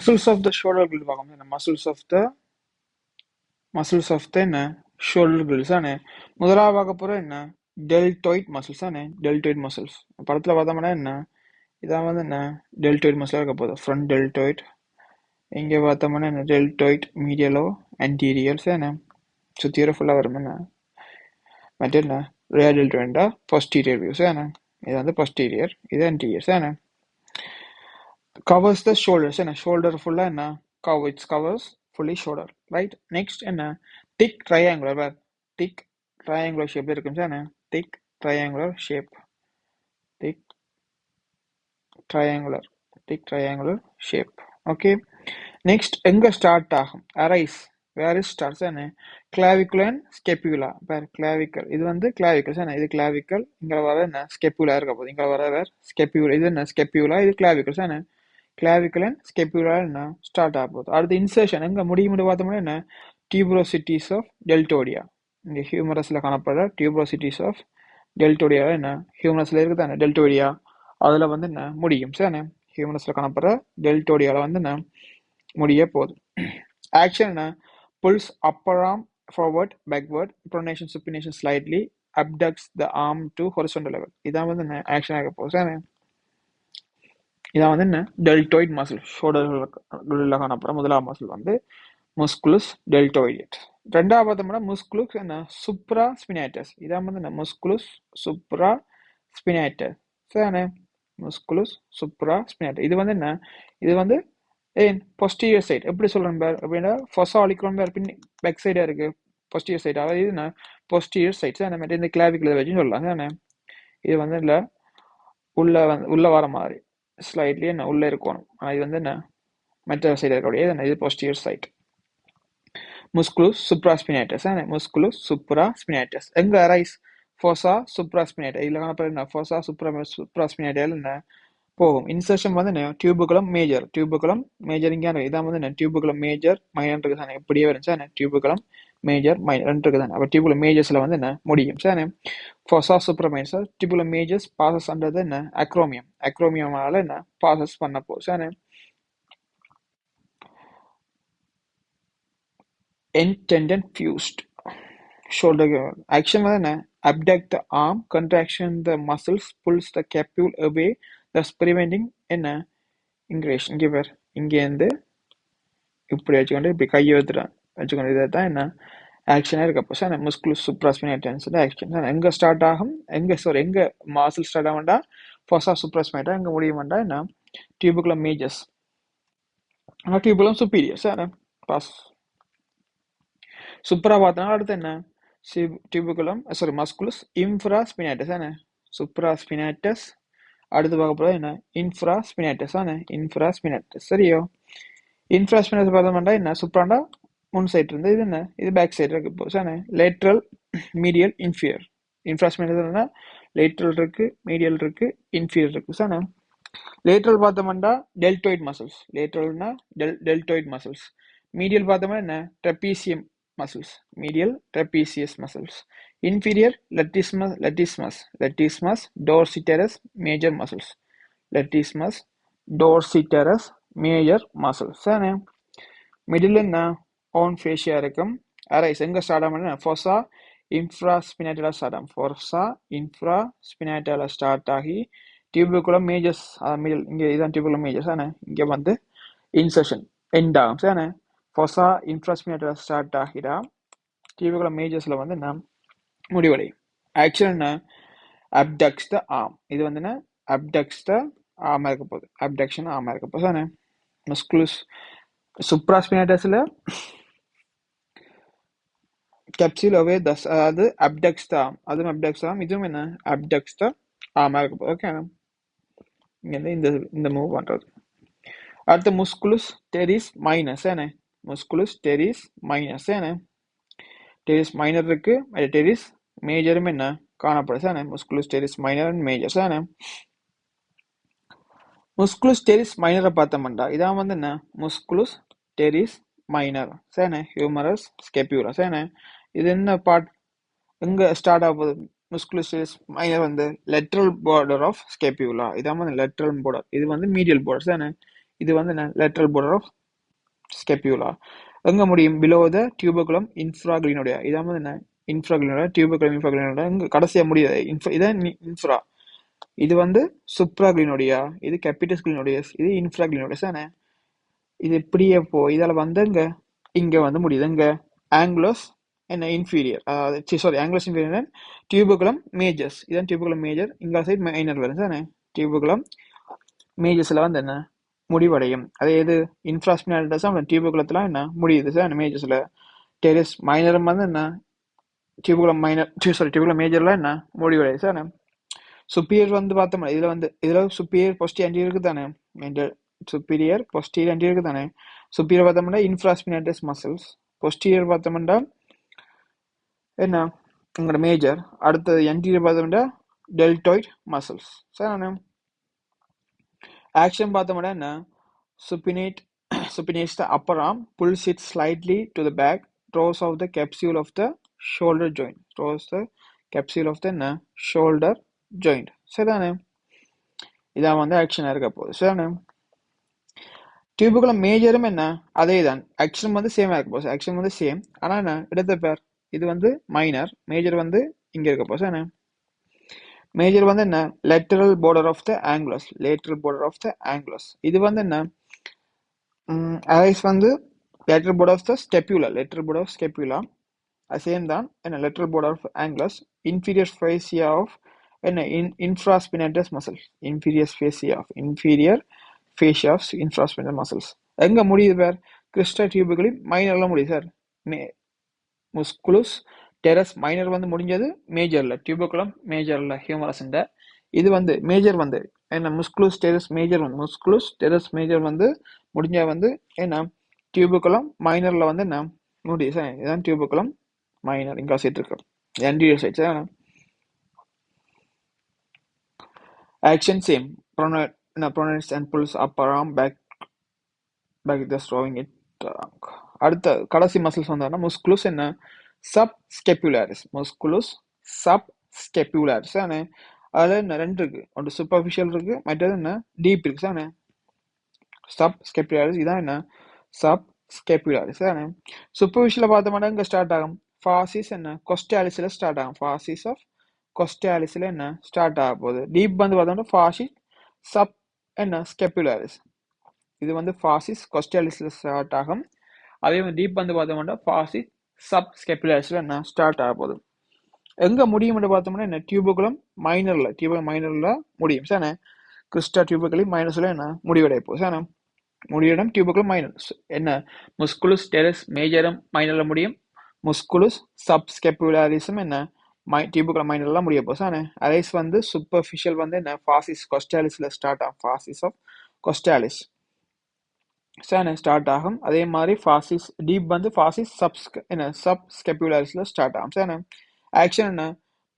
muscles of the shoulder gill பார்க்கணும் என்ன muscles of the என்ன shoulder gills தானே முதலாவது பார்க்க போற என்ன deltoid muscles தானே deltoid muscles படத்துல பார்த்தோம்னா என்ன இதான் வந்து என்ன deltoid muscle இருக்க போகுது front deltoid இங்க பார்த்தோம்னா என்ன deltoid medialo anterior தானே சுத்திர ஃபுல்லா வரும் என்ன மற்ற என்ன rear deltoid posterior views தானே இது வந்து posterior இது anterior தானே covers the shoulders என்ன shoulder full என்ன it covers fully shoulder right next என்ன thick triangular thick triangular shape இருக்கும் தானே thick triangular shape thick triangular shape okay next எங்க ஸ்டார்ட் ஆகும் arise where is starts என்ன clavicle and scapula clavicle இது வந்து clavicle என்ன இது clavicle இங்க வர என்ன scapula இருக்க போகுது இங்க வர வேற scapula இது என்ன scapula இது clavicle என்ன clavicle and scapula என்ன ஸ்டார்ட் ஆக போகுது அடுத்து இன்சர்ஷன் எங்க முடியும் பார்த்தோம்னா என்ன tuberosities of deltoidea இங்க ஹியூமரஸ்ல காணப்படுற tuberosities of deltoidea என்ன ஹியூமரஸ்ல இருக்குது தானே deltoidea அதுல வந்து என்ன முடியும் சரிண்ணே ஹியூமரஸ்ல காணப்படுற deltoideaல வந்து என்ன முடிய போகுது ஆக்ஷன் என்ன pulls upper arm forward backward pronation supination slightly abducts the arm to horizontal level இதான் வந்து என்ன ஆக்ஷன் ஆக போகுது சரிண்ணே இதான் வந்து என்ன deltoid muscle ஷோல்டர்ல காணப்படுற முதலாம் மசில் வந்து musculus deltoideus ரெண்டாவது பார்த்தோம்னா musculus என்ன supraspinatus இதான் வந்து என்ன musculus supraspinatus சரிண்ணே musculus supraspinatus இது வந்து என்ன இது வந்து posterior side எப்படி சொல்றேன் பார் அப்படின்னா fossa obliquum பார் பின் பேக் சைடா இருக்கு posterior side அதாவது இது என்ன posterior side சரிண்ணே இந்த clavicle வச்சு சொல்லலாம் சரிண்ணே இது வந்து இல்ல உள்ள வர மாதிரி ஸ்லைட்லி என்ன உள்ள இருக்கணும் இது வந்து என்ன மற்ற சைடு இருக்கக்கூடிய இது posterior side musculus supraspinatus musculus supraspinatus எங்க arise fossa supraspinatus இதுல காணப்படுற என்ன fossa supraspinatus என்ன போகும் இன்சர்ஷன் வந்து என்ன டியூபுகுலம் மேஜர் இங்க இதான் வந்து என்ன டியூபுகுலம் மேஜர் மைனர் இருக்கு தானே இப்படியே வரும் டியூபுகுலம் மேஜர் மைனர் இருக்கு தானே அப்ப டியூபுகுலம் மேஜர்ஸ்ல வந்து என்ன முடியும் sir fossa supraspinatus tuberculum majus passes under என்ன அக்ரோமியமால என்ன பாசஸ் பண்ண போகுது sir end tendon fused shoulder action வந்து என்ன abduct the arm contraction the muscles pulls the capsule away thus preventing என்ன ingression இங்க பேர் இங்க இருந்து இப்படி வச்சுக்கொண்டு இப்படி கையை வச்சுக்கொண்டு இதான் என்ன ஆக்ஷனா இருக்கப்போ சார் musculus supraspinatus ஆக்ஷன் எங்க ஸ்டார்ட் ஆகும் எங்க மசில் ஸ்டார்ட் ஆகும்டா fossa supraspinatus எங்க முடியும்டா என்ன tuberculum majus tuberculum superior sir pass supra பார்த்தா அடுத்து என்ன tuberculum musculus infraspinatus என்ன supraspinatus அடுத்து பார்க்க போறது என்ன infraspinatus infraspinatus சரியோ infraspinatus பார்த்தோம்னா என்ன சுப்ராண்டா முன் சைடு இருந்து இது என்ன இது பேக் சைடு இருக்கு இப்போ sir lateral medial inferior infraspinatus lateral இருக்கு மீடியல் இருக்கு இன்ஃபீரியர் இருக்கு சார் லேட்ரல் பார்த்தோம்னா deltoid muscles லேட்ரல்னா deltoid muscles medial பார்த்தோம்னா என்ன trapezium muscles medial trapezius muscles inferior latissimus dorsitalis major muscles latissimus dorsitalis major muscles சரிண்ணே middle என்ன on fascia இருக்கும் arise எங்க ஸ்டார்ட் ஆகும்னா fossa infraspinatala ஸ்டார்ட் ஆகும் fossa infraspinatala ஸ்டார்ட் ஆகி tuberculum majus மிடில் இங்க இதான் tuberculum majus இங்க வந்து இன்சர்ஷன் எண்ட் ஆகும் சரிண்ணே fossa infraspinatus ஸ்டார்ட் ஆகிடா tuberculum majusல வந்து என்ன முடிவடையும் ஆக்சுவல் என்ன abducts the arm இது வந்து என்ன abducts the arm இருக்க போகுது abduction arm இருக்க போகுது தானே musculus supraspinatusல capsule away thus அது abducts the arm அதுவும் abducts the arm இதுவும் என்ன abducts the arm இருக்க போகுது ஓகே இங்க இந்த மூவ் பண்றது அடுத்து musculus teres minus என்ன musculus teres minus என்ன teres minor இருக்கு teres மேஜரும் என்ன காணப்படுது musculus teres minor and major musculus teres minor பார்த்தோம்னா இதான் வந்து என்ன musculus teres minor humerus scapula இது என்ன பார்ட் எங்க ஸ்டார்ட் ஆகுது musculus teres minor வந்து lateral border of scapula இதான் வந்து lateral border இது வந்து medial border இது வந்து என்ன lateral border of scapula. எங்க முடியும் below the tuberculum infraglenoidea. இதான் வந்து என்ன infraglenoidea, tuberculum infraglenoidea. இங்க கடைசியா முடியாது. இதான் infra. இது வந்து supraglenoidea, இது capitis glenoideus, இது infraglenoideus தானே. இது இப்படியே இதால வந்து இங்க வந்து முடியுது. இங்க angulus என்ன inferior, sorry, angulus inferior, tuberculum majus, இதான் tuberculum major, இங்க சைடு minor வருது தானே. tuberculum majusல வந்து என்ன முடிவடையும். அதே இது இன்ஃப்ராஸ்பினாலிட்டஸ் டியூபுகுலத்துல என்ன முடியுது சார் மேஜஸ்ல. டெரிஸ் மைனரும் வந்து என்ன டியூபுகுலம் மைனர் டியூபுகுலம் மேஜர்ல என்ன முடிவடையுது சார். சுப்பீரியர் வந்து பார்த்தோம்னா இதுல சுப்பீரியர் பொஸ்டீரியர் இருக்கு தானே. சுப்பீரியர் பொஸ்டீரியர் anterior இருக்கு தானே. சுப்பீரியர் பார்த்தோம்னா இன்ஃப்ராஸ்பினாலிட்டஸ் மசில்ஸ், பொஸ்டீரியர் பார்த்தோம்னா என்ன உங்களோட மேஜர், அடுத்தது anterior பார்த்தோம்னா டெல்டாய்ட் மசில்ஸ் சார். ஆக்ஷன் பார்த்தோம்னா என்ன supinates the upper arm, pulls it slightly to the back, draws out the capsule of the shoulder joint, draws the capsule of the shoulder joint சரிதானே. இதான் வந்து ஆக்ஷனா இருக்க போகுது சரிதானே. டியூபுகுலம் மேஜரும் என்ன அதே தான், ஆக்ஷன் வந்து சேம் இருக்க போகுது. ஆக்ஷன் வந்து சேம், ஆனா என்ன இடத்த பேர் இது வந்து மைனர், மேஜர் வந்து இங்க இருக்க போகுது சரிதானே. மேஜர் வந்து என்ன lateral border of the angulus, lateral border of the angulus. இது வந்து என்ன arise வந்து lateral border of the scapula, lateral border of scapula. Same தான் என்ன lateral border of angulus, inferior fascia of என்ன infraspinatus muscles, inferior fascia of infraspinatus muscles. எங்க முடியுது பேர் கிறிஸ்டா டியூபுகளி மைனர்ல முடியுது சார். முஸ்குலுஸ் டெரஸ் மைனர் வந்து முடிஞ்சது மேஜர்ல, டியூபுகுலம் மேஜர்ல ஹியூமரஸ். இது வந்து மேஜர் வந்து என்ன முஸ்குலுஸ் டெரஸ் மேஜர் வந்து முஸ்குலுஸ் டெரஸ் மேஜர் வந்து முடிஞ்சா வந்து என்ன டியூபுகுலம் மைனர்ல வந்து என்ன முடியுது சார். இதுதான் டியூபுகுலம் மைனர், இங்க சைட் இருக்கு anterior side sir. Action same, pronates and pulls upper arm back just drawing it. அடுத்த கடைசி மசில்ஸ் வந்தாங்கன்னா முஸ்குலுஸ் என்ன சப்ஸ்கேப்புலாரிஸ், முஸ்குலுஸ் சப்ஸ்கேப்புலாரிஸ் தானே. அதுல என்ன ரெண்டு இருக்கு, ஒன்று சூப்பர்ஃபிஷியல் இருக்கு, மற்றது என்ன டீப் இருக்கு தானே. சப்ஸ்கேப்புலாரிஸ் இதான் என்ன சப்ஸ்கேப்புலாரிஸ் தானே. சூப்பர்ஃபிஷியல பார்த்தோம்னா இங்க ஸ்டார்ட் ஆகும் ஃபாசிஸ் என்ன கொஸ்டாலிஸ்ல ஸ்டார்ட் ஆகும், ஃபாசிஸ் ஆஃப் கொஸ்டாலிஸ்ல என்ன ஸ்டார்ட் ஆக போகுது. டீப் வந்து பார்த்தோம்னா ஃபாசிஸ் சப் என்ன ஸ்கேப்புலாரிஸ், இது வந்து ஃபாசிஸ் கொஸ்டாலிஸ்ல ஸ்டார்ட் ஆகும். அதே மாதிரி டீப் வந்து பார்த்தோம்னா ஃபாசிஸ் சப் ஸ்கேப்புலாரிஸ்ல என்ன ஸ்டார்ட் ஆக போகுது. எங்க முடியும் பார்த்தோம்னா என்ன டியூபுகுலம் மைனர்ல முடியும் சார். கிறிஸ்டா டியூபுகளி மைனஸ்ல என்ன முடிவடைய போகுது சார். முடியிடம் டியூபுகுலம் மைனர் என்ன முஸ்குலுஸ் டெரஸ் மேஜரும் மைனர்ல முடியும், முஸ்குலுஸ் சப்ஸ்கேப்புலாரிஸும் என்ன டியூபுகுலம் மைனர்ல முடிய போகுது சார். அரைஸ் வந்து சூப்பர்ஃபிஷியல் வந்து என்ன ஃபாசிஸ் கொஸ்டாலிஸ்ல ஸ்டார்ட் ஆகும், ஃபாசிஸ் ஆஃப் கொஸ்டாலிஸ் சார் ஸ்டார்ட் ஆகும். அதே மாதிரி ஃபாசிஸ் டீப் வந்து ஃபாசிஸ் சப்ஸ்கேப்புலாரிஸ்ல ஸ்டார்ட் ஆகும் சார். ஆக்ஷன் என்ன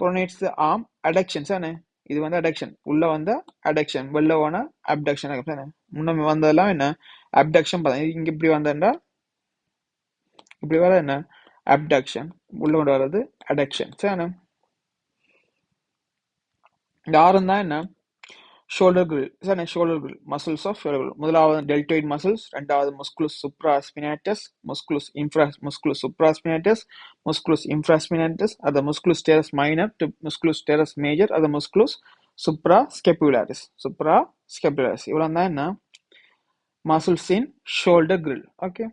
pronates the arm, adduction sir. இது வந்து அடக்ஷன், உள்ள வந்த அடக்ஷன், வெளில போன அப்டக்ஷன் சார். முன்ன வந்ததெல்லாம் என்ன அப்டக்ஷன், இங்க இப்படி வந்தா இப்படி வர என்ன அப்டக்ஷன், உள்ள கொண்டு வர்றது அடக்ஷன் சார். இந்த ஆரம் தான் என்ன shoulder grill sir. Shoulder grill muscles of shoulder grill, முதலாவது டெல்டாய்ட் மசில்ஸ், ரெண்டாவது முஸ்குலுஸ் சுப்ராஸ்பினாட்டஸ், முஸ்குலுஸ் சுப்ராஸ்பினாட்டஸ், முஸ்குலுஸ் இன்ஃப்ராஸ்பினாட்டஸ், அது முஸ்குலுஸ் terrace minor to முஸ்குலுஸ் terrace major, அது முஸ்குலுஸ் சுப்ராஸ்கேப்புலாரிஸ், இவ்வளவு தான் என்ன மசில்ஸ் இன் ஷோல்டர் கிரில். ஓகே.